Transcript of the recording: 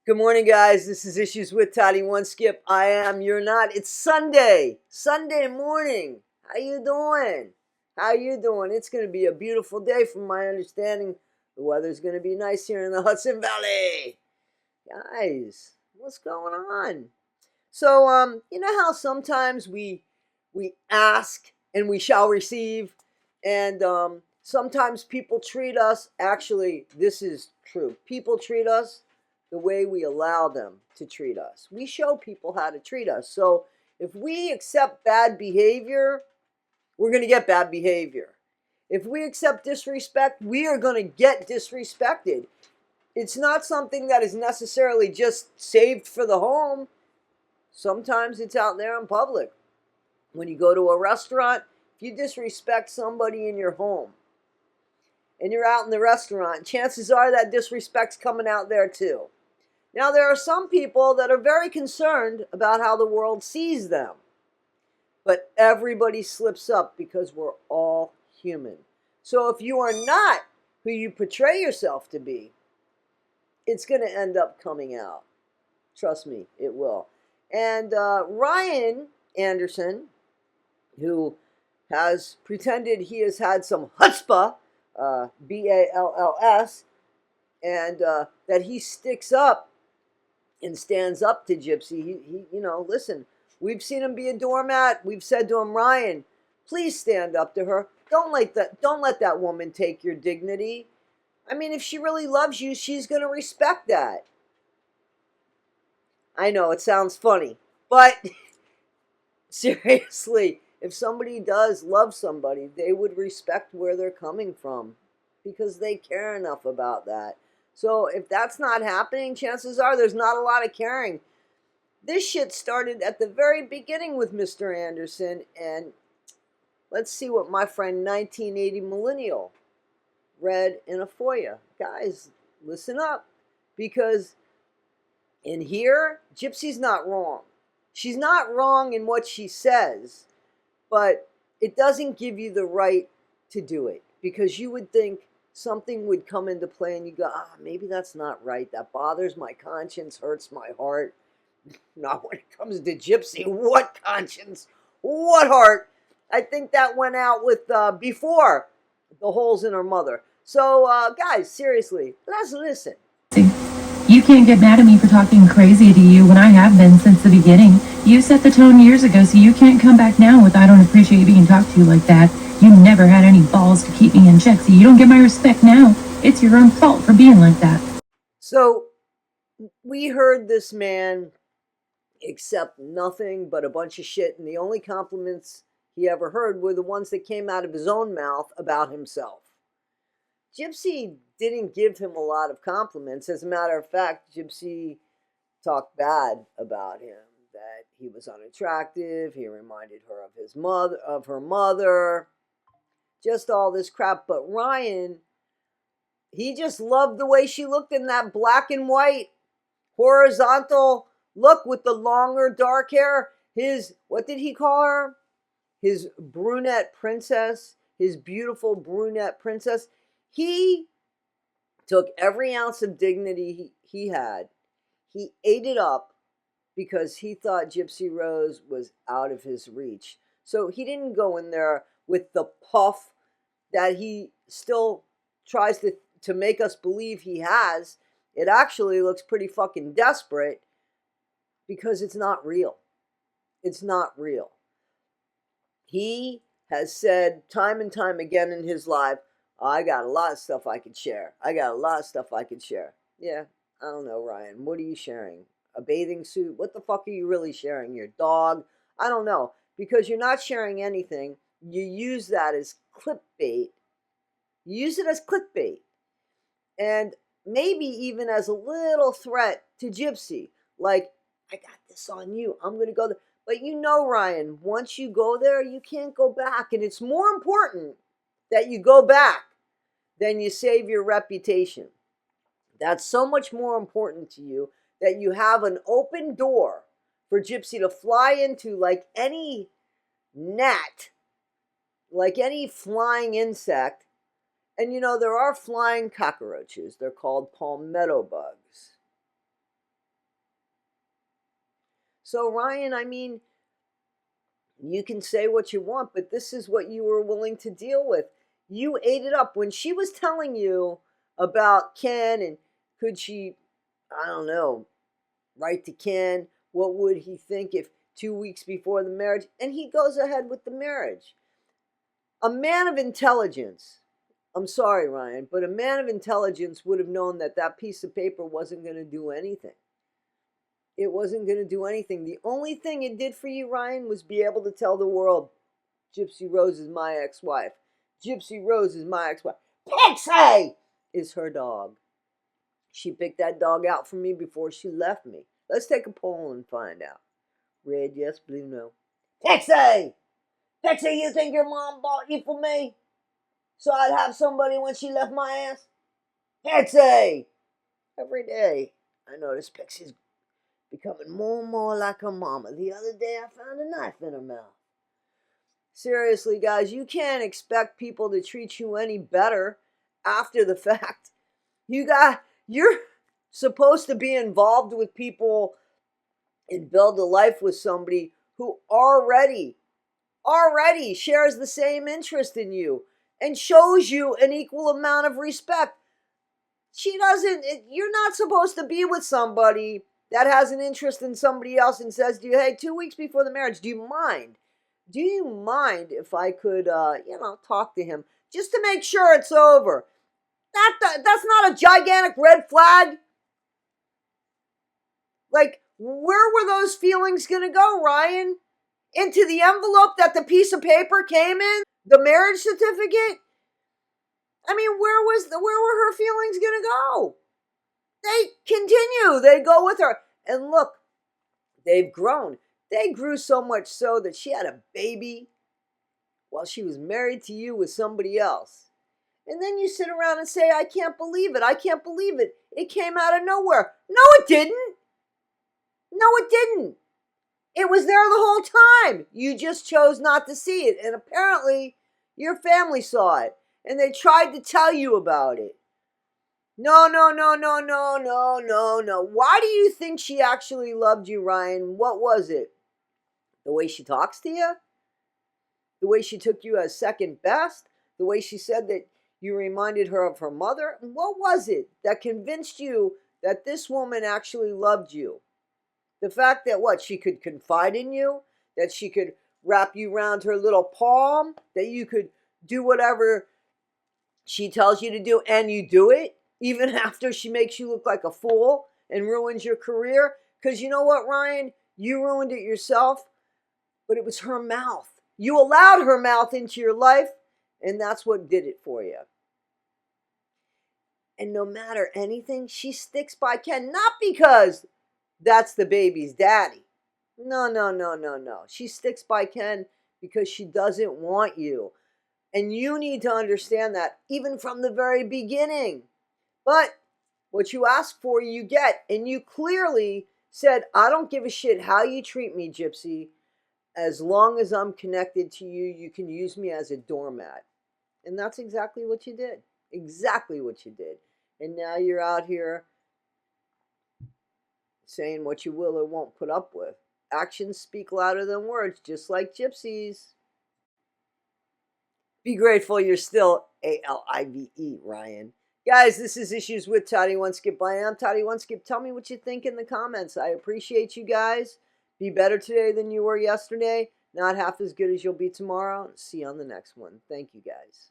Good morning, guys. This is Issues with Toddy One Skip. I am, you're not. It's Sunday. Sunday morning. How you doing? How you doing? It's going to be a beautiful day from my understanding. The weather's going to be nice here in the Hudson Valley. Guys, what's going on? So, you know how sometimes we ask and we shall receive, and sometimes people treat us. Actually, this is true. People treat us the way we allow them to treat us. We show people how to treat us. So if we accept bad behavior, we're going to get bad behavior. If we accept disrespect, we are going to get disrespected. It's not something that is necessarily just saved for the home. Sometimes it's out there in public. When you go to a restaurant, if you disrespect somebody in your home and you're out in the restaurant, chances are that disrespect's coming out there too. Now, there are some people that are very concerned about how the world sees them. But everybody slips up because we're all human. So if you are not who you portray yourself to be, it's going to end up coming out. Trust me, it will. And Ryan Anderson, who has pretended he has had some chutzpah, B-A-L-L-S, and that he sticks up and stands up to Gypsy. He, listen, we've seen him be a doormat. We've said to him, Ryan, please stand up to her. Don't let that woman take your dignity. I mean, if she really loves you, she's going to respect that. I know it sounds funny, but seriously, if somebody does love somebody, they would respect where they're coming from because they care enough about that. So if that's not happening, chances are there's not a lot of caring. This shit started at the very beginning with Mr. Anderson, and let's see what my friend 1980 Millennial read in a FOIA. Guys, listen up, because in here, Gypsy's not wrong. She's not wrong in what she says, but it doesn't give you the right to do it, because you would think something would come into play and you go, maybe that's not right. That bothers my conscience, hurts my heart. Not when it comes to Gypsy. What conscience? What heart? I think that went out with before the holes in her mother. So, guys, seriously, let's listen. You can't get mad at me for talking crazy to you when I have been since the beginning. You set the tone years ago, so you can't come back now with I don't appreciate being talked to like that. You never had any balls to keep me in check, so you don't get my respect now. It's your own fault for being like that. So, we heard this man accept nothing but a bunch of shit, and the only compliments he ever heard were the ones that came out of his own mouth about himself. Gypsy didn't give him a lot of compliments. As a matter of fact, Gypsy talked bad about him, that he was unattractive. He reminded her of his mother, of her mother, just all this crap. But Ryan, he just loved the way she looked in that black and white horizontal look with the longer dark hair. What did he call her? His brunette princess, his beautiful brunette princess. He took every ounce of dignity he had. He ate it up because he thought Gypsy Rose was out of his reach. So he didn't go in there with the puff that he still tries to make us believe he has. It actually looks pretty fucking desperate because it's not real. It's not real. He has said time and time again in his life, I got a lot of stuff I could share. I got a lot of stuff I could share. Yeah, I don't know, Ryan. What are you sharing? A bathing suit? What the fuck are you really sharing? Your dog? I don't know. Because you're not sharing anything. You use that as clickbait. You use it as clickbait. And maybe even as a little threat to Gypsy. Like, I got this on you. I'm going to go there. But you know, Ryan, once you go there, you can't go back. And it's more important that you go back than you save your reputation. That's so much more important to you that you have an open door for Gypsy to fly into like any gnat, like any flying insect. And you know, there are flying cockroaches. They're called palmetto bugs. So, Ryan, I mean, you can say what you want, but this is what you were willing to deal with. You ate it up. When she was telling you about Ken and could she, I don't know, write to Ken, what would he think if 2 weeks before the marriage, and he goes ahead with the marriage. A man of intelligence, I'm sorry, Ryan, but a man of intelligence would have known that that piece of paper wasn't going to do anything. It wasn't going to do anything. The only thing it did for you, Ryan, was be able to tell the world, Gypsy Rose is my ex-wife. Gypsy Rose is my ex-wife. Pixie is her dog. She picked that dog out for me before she left me. Let's take a poll and find out. Red, yes. Blue, no. Pixie! Pixie, you think your mom bought you for me? So I'd have somebody when she left my ass? Pixie! Every day, I notice Pixie's becoming more and more like her mama. The other day, I found a knife in her mouth. Seriously, guys, you can't expect people to treat you any better after the fact. You're supposed to be involved with people and build a life with somebody who already shares the same interest in you and shows you an equal amount of respect. You're not supposed to be with somebody that has an interest in somebody else and says to you, hey, 2 weeks before the marriage, do you mind? Do you mind if I could, talk to him just to make sure it's over? That's not a gigantic red flag. Like, where were those feelings going to go, Ryan? Into the envelope that the piece of paper came in? The marriage certificate? I mean, where were her feelings going to go? They continue. They go with her. And look, they've grown. They grew so much so that she had a baby while she was married to you with somebody else. And then you sit around and say, I can't believe it. I can't believe it. It came out of nowhere. No, it didn't. No, it didn't. It was there the whole time. You just chose not to see it. And apparently, your family saw it. And they tried to tell you about it. No, no, no, no, no, no, no, no. Why do you think she actually loved you, Ryan? What was it? The way she talks to you? The way she took you as second best? The way she said that you reminded her of her mother? What was it that convinced you that this woman actually loved you? The fact that she could confide in you, that she could wrap you around her little palm, that you could do whatever she tells you to do and you do it, even after she makes you look like a fool and ruins your career. Because you know what, Ryan? You ruined it yourself, but it was her mouth. You allowed her mouth into your life, and that's what did it for you. And no matter anything, she sticks by Ken, not because that's the baby's daddy. No, no, no, no, no. She sticks by Ken because she doesn't want you. And you need to understand that even from the very beginning. But what you ask for, you get. And you clearly said, I don't give a shit how you treat me, Gypsy. As long as I'm connected to you, you can use me as a doormat. And that's exactly what you did. Exactly what you did. And now you're out here saying what you will or won't put up with. Actions speak louder than words, just like gypsies. Be grateful you're still ALIVE, Ryan. Guys, this is Issues with Toddy One Skip. I am Toddy One Skip. Tell me what you think in the comments. I appreciate you guys. Be better today than you were yesterday. Not half as good as you'll be tomorrow. See you on the next one. Thank you, guys.